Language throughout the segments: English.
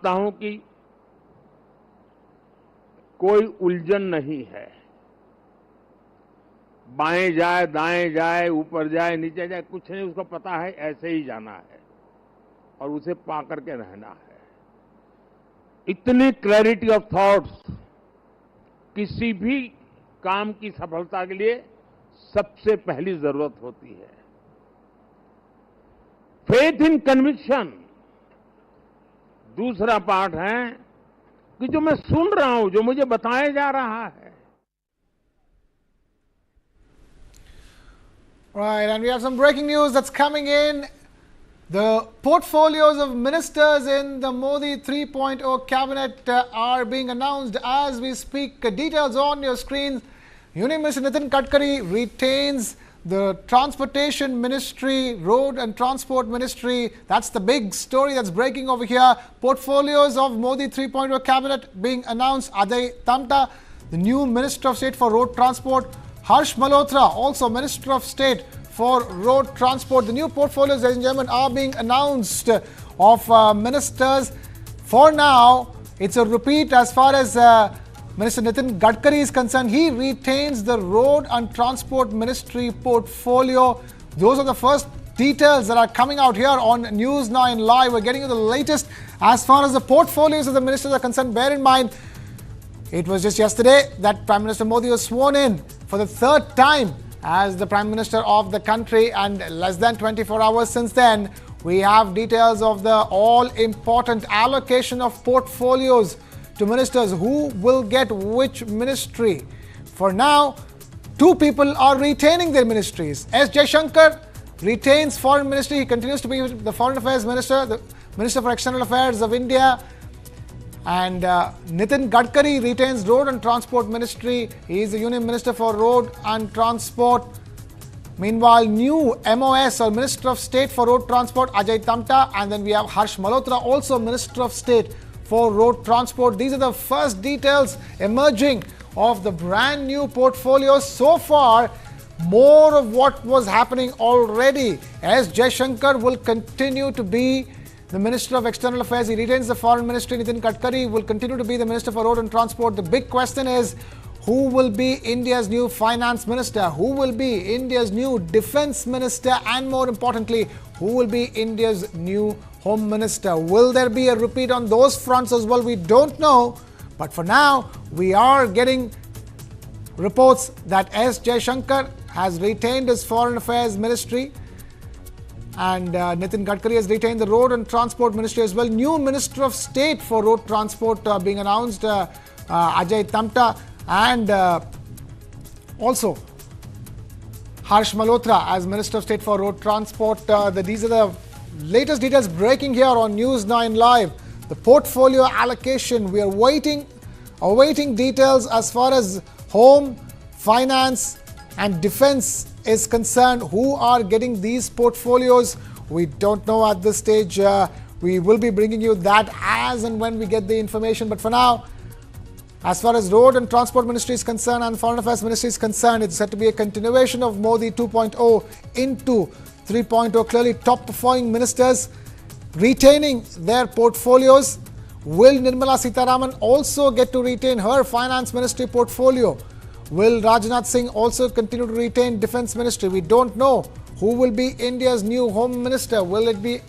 हूं कि कोई उलझन नहीं है। बाएं जाए, दाएं जाए, ऊपर जाए, नीचे जाए, कुछ नहीं, उसको पता है ऐसे ही जाना है और उसे पा करके रहना है। इतनी क्लैरिटी ऑफ थॉट्स किसी भी काम की सफलता के लिए सबसे पहली जरूरत होती है। फेथ इन कन्विक्शन दूसरा पार्ट है कि जो मैं सुन रहा हूं, जो मुझे बताया जा रहा है। Right, and we have some breaking news that's coming in. The portfolios of ministers in the Modi 3.0 cabinet are being announced as we speak. Details on your screen. Union Minister Nitin Gadkari retains the Transportation Ministry, Road and Transport Ministry. That's the big story that's breaking over here. Portfolios of Modi 3.0 cabinet being announced. Ajay Tamta, the new Minister of State for Road Transport. Harsh Malhotra, also Minister of State for Road Transport. The new portfolios, ladies and gentlemen, are being announced of ministers. For now, it's a repeat as far as Minister Nitin Gadkari is concerned. He retains the Road and Transport Ministry portfolio. Those are the first details that are coming out here on News 9 Live. We're getting you the latest as far as the portfolios of the ministers are concerned. Bear in mind, it was just yesterday that Prime Minister Modi was sworn in for the third time as the Prime Minister of the country, and less than 24 hours since then, we have details of the all-important allocation of portfolios to ministers. Who will get which ministry? For now, two people are retaining their ministries. S. Jaishankar retains Foreign Ministry. He continues to be the Foreign Affairs Minister, the Minister for External Affairs of India. And Nitin Gadkari retains Road and Transport Ministry. He is the Union Minister for Road and Transport. Meanwhile, new MOS or Minister of State for Road Transport, Ajay Tamta. And then we have Harsh Malhotra, also Minister of State for Road Transport. These are the first details emerging of the brand new portfolio. So far, more of what was happening already. S. Jaishankar will continue to be the Minister of External Affairs. He retains the Foreign Ministry. Nitin Gadkari will continue to be the Minister for Road and Transport. The big question is, who will be India's new Finance Minister? Who will be India's new Defence Minister? And more importantly, who will be India's new Home Minister? Will there be a repeat on those fronts as well? We don't know. But for now, we are getting reports that S. Jaishankar has retained his Foreign Affairs Ministry. And Nitin Gadkari has retained the Road and Transport Ministry as well. New Minister of State for Road Transport being announced, Ajay Tamta, and also Harsh Malhotra as Minister of State for Road Transport. These are the latest details breaking here on News 9 Live. The portfolio allocation, we are awaiting details as far as home, finance and defense is concerned. Who are getting these portfolios? We don't know at this stage. We will be bringing you that as and when we get the information. But for now, as far as Road and Transport Ministry is concerned and Foreign Affairs Ministry is concerned, it's said to be a continuation of Modi 2.0 into 3.0. Clearly top performing ministers retaining their portfolios. Will Nirmala Sitharaman also get to retain her Finance Ministry portfolio? Will Rajnath Singh also continue to retain Defence Ministry? We don't know. Who will be India's new Home Minister? Will it be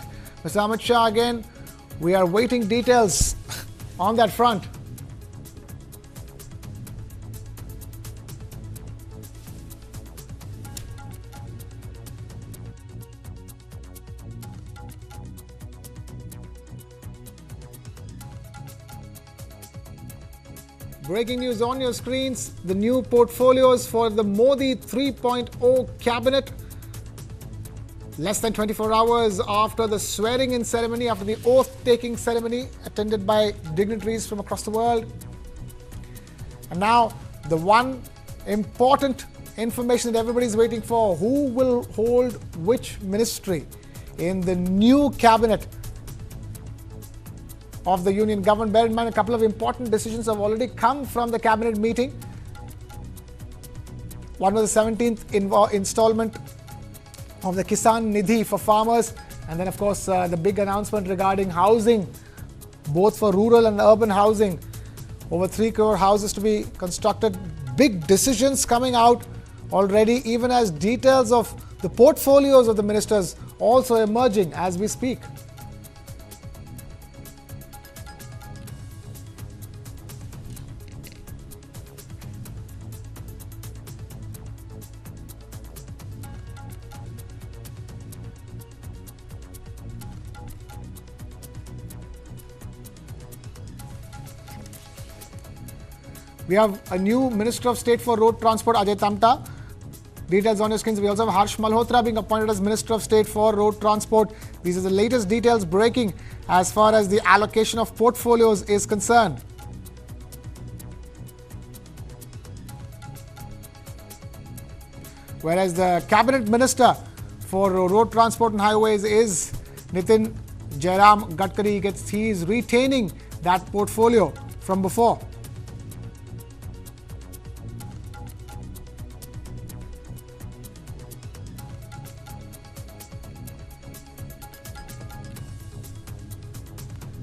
Mr. Amit Shah again? We are waiting details on that front. Breaking news on your screens, the new portfolios for the Modi 3.0 cabinet. Less than 24 hours after the swearing-in ceremony, after the oath-taking ceremony attended by dignitaries from across the world. And now, the one important information that everybody is waiting for: who will hold which ministry in the new cabinet of the union government. Bear in mind, a couple of important decisions have already come from the cabinet meeting. One was the 17th installment of the Kisan Nidhi for farmers, and then of course the big announcement regarding housing both for rural and urban housing. Over 3 crore houses to be constructed. Big decisions coming out already, even as details of the portfolios of the ministers also emerging as we speak. We have a new Minister of State for Road Transport, Ajay Tamta. Details on your screens. We also have Harsh Malhotra being appointed as Minister of State for Road Transport. These are the latest details breaking as far as the allocation of portfolios is concerned. Whereas the Cabinet Minister for Road Transport and Highways is Nitin Jairam Gadkari. He is retaining that portfolio from before.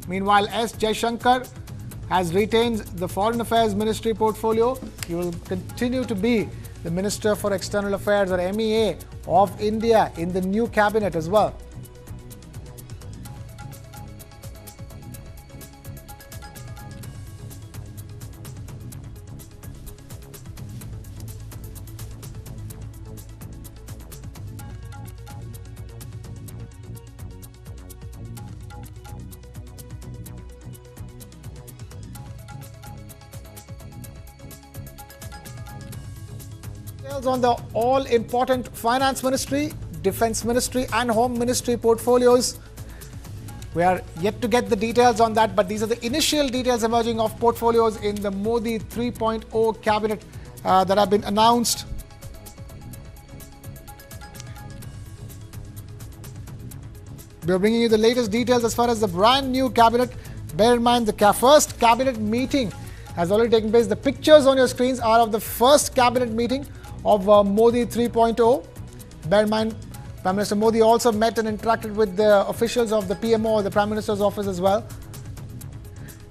Meanwhile, S. Jaishankar has retained the Foreign Affairs Ministry portfolio. He will continue to be the Minister for External Affairs, or MEA, of India in the new cabinet as well. On the all-important Finance Ministry, Defence Ministry and Home Ministry portfolios. We are yet to get the details on that, but these are the initial details emerging of portfolios in the Modi 3.0 cabinet that have been announced. We are bringing you the latest details as far as the brand new cabinet. Bear in mind, the first cabinet meeting has already taken place. The pictures on your screens are of the first cabinet meeting of Modi 3.0. Bear in mind, Prime Minister Modi also met and interacted with the officials of the PMO, the Prime Minister's office as well.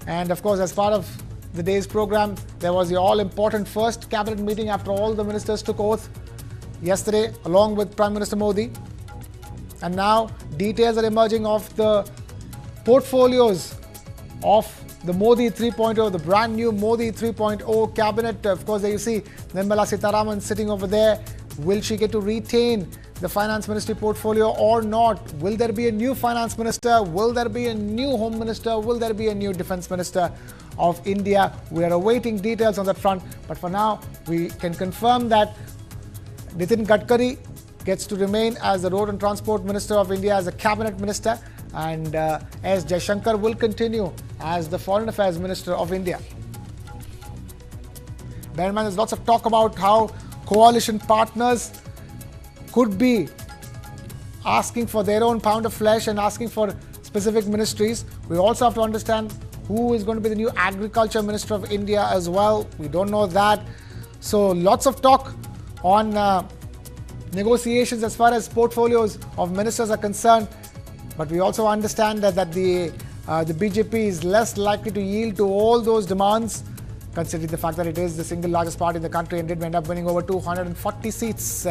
And of course, as part of the day's program, there was the all-important first cabinet meeting after all the ministers took oath yesterday, along with Prime Minister Modi. And now, details are emerging of the portfolios of the Modi 3.0, the brand new Modi 3.0 cabinet. Of course, there you see Nirmala Sitharaman sitting over there. Will she get to retain the Finance Ministry portfolio or not? Will there be a new Finance Minister? Will there be a new Home Minister? Will there be a new Defence Minister of India? We are awaiting details on that front. But for now, we can confirm that Nitin Gadkari gets to remain as the Road and Transport Minister of India, as a Cabinet Minister. And S. Jaishankar will continue as the Foreign Affairs Minister of India. Bear in mind, there's lots of talk about how coalition partners could be asking for their own pound of flesh and asking for specific ministries. We also have to understand who is going to be the new Agriculture Minister of India as well. We don't know that. So lots of talk on negotiations as far as portfolios of ministers are concerned. But we also understand that the BJP is less likely to yield to all those demands, considering the fact that it is the single largest party in the country and did end up winning over 240 seats.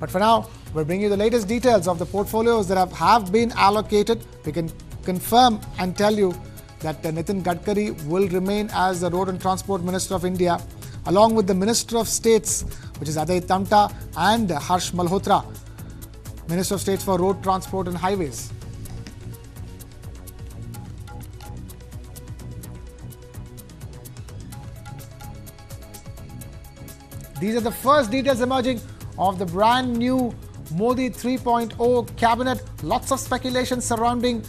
But for now, we're bringing you the latest details of the portfolios that have been allocated. We can confirm and tell you that Nitin Gadkari will remain as the Road and Transport Minister of India, along with the Minister of States, which is Ajay Tamta, and Harsh Malhotra, Minister of States for Road Transport and Highways. These are the first details emerging of the brand new Modi 3.0 cabinet. Lots of speculation surrounding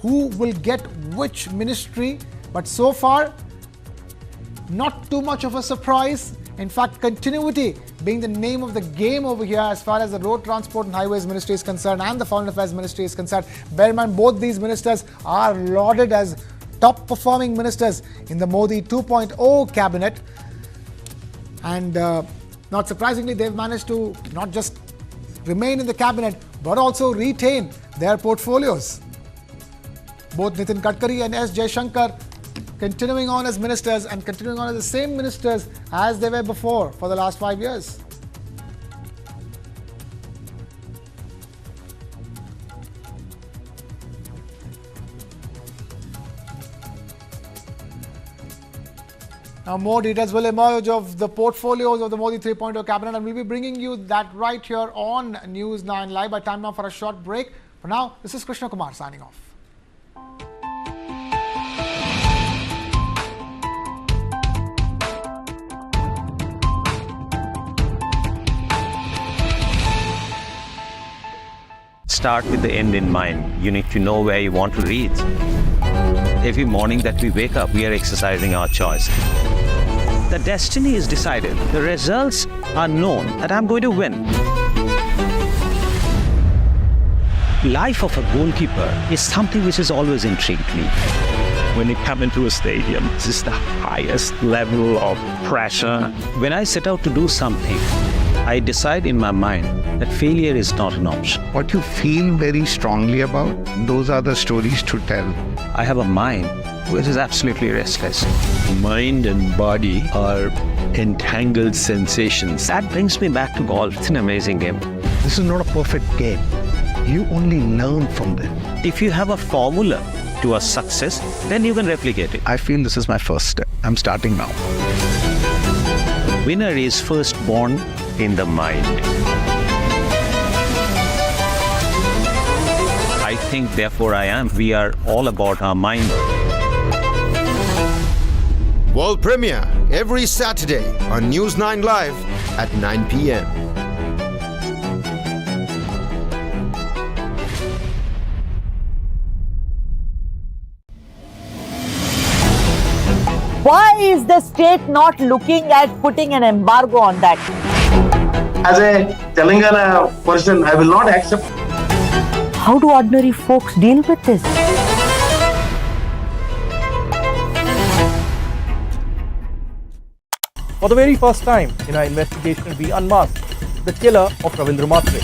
who will get which ministry, but so far, not too much of a surprise. In fact, continuity being the name of the game over here as far as the Road Transport and Highways Ministry is concerned and the Foreign Affairs Ministry is concerned. Bear in mind, both these ministers are lauded as top performing ministers in the Modi 2.0 cabinet. And not surprisingly, they've managed to not just remain in the cabinet, but also retain their portfolios. Both Nitin Gadkari and S. Jaishankar continuing on as ministers and continuing on as the same ministers as they were before for the last 5 years. Now, more details will emerge of the portfolios of the Modi 3.0 cabinet, and we'll be bringing you that right here on News 9 Live. By time now for a short break. For now, this is Krishna Kumar signing off. Start with the end in mind. You need to know where you want to reach. Every morning that we wake up, we are exercising our choice. The destiny is decided. The results are known that I'm going to win. Life of a goalkeeper is something which has always intrigued me. When you come into a stadium, this is the highest level of pressure. When I set out to do something, I decide in my mind that failure is not an option. What you feel very strongly about, those are the stories to tell. I have a mind which is absolutely restless. Mind and body are entangled sensations. That brings me back to golf. It's an amazing game. This is not a perfect game. You only learn from them. If you have a formula to a success, then you can replicate it. I feel this is my first step. I'm starting now. Winner is first born in the mind. I think, therefore I am. We are all about our mind. World premiere every Saturday on News 9 Live at 9 p.m. Why is the state not looking at putting an embargo on that? As a Telangana person, I will not accept. How do ordinary folks deal with this? For the very first time in our investigation, we unmasked the killer of Ravindra Matre.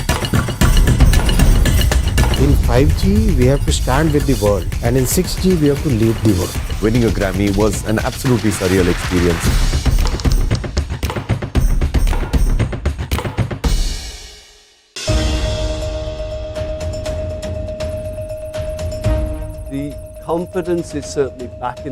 In 5G, we have to stand with the world, and in 6G, we have to lead the world. Winning a Grammy was an absolutely surreal experience. The confidence is certainly back in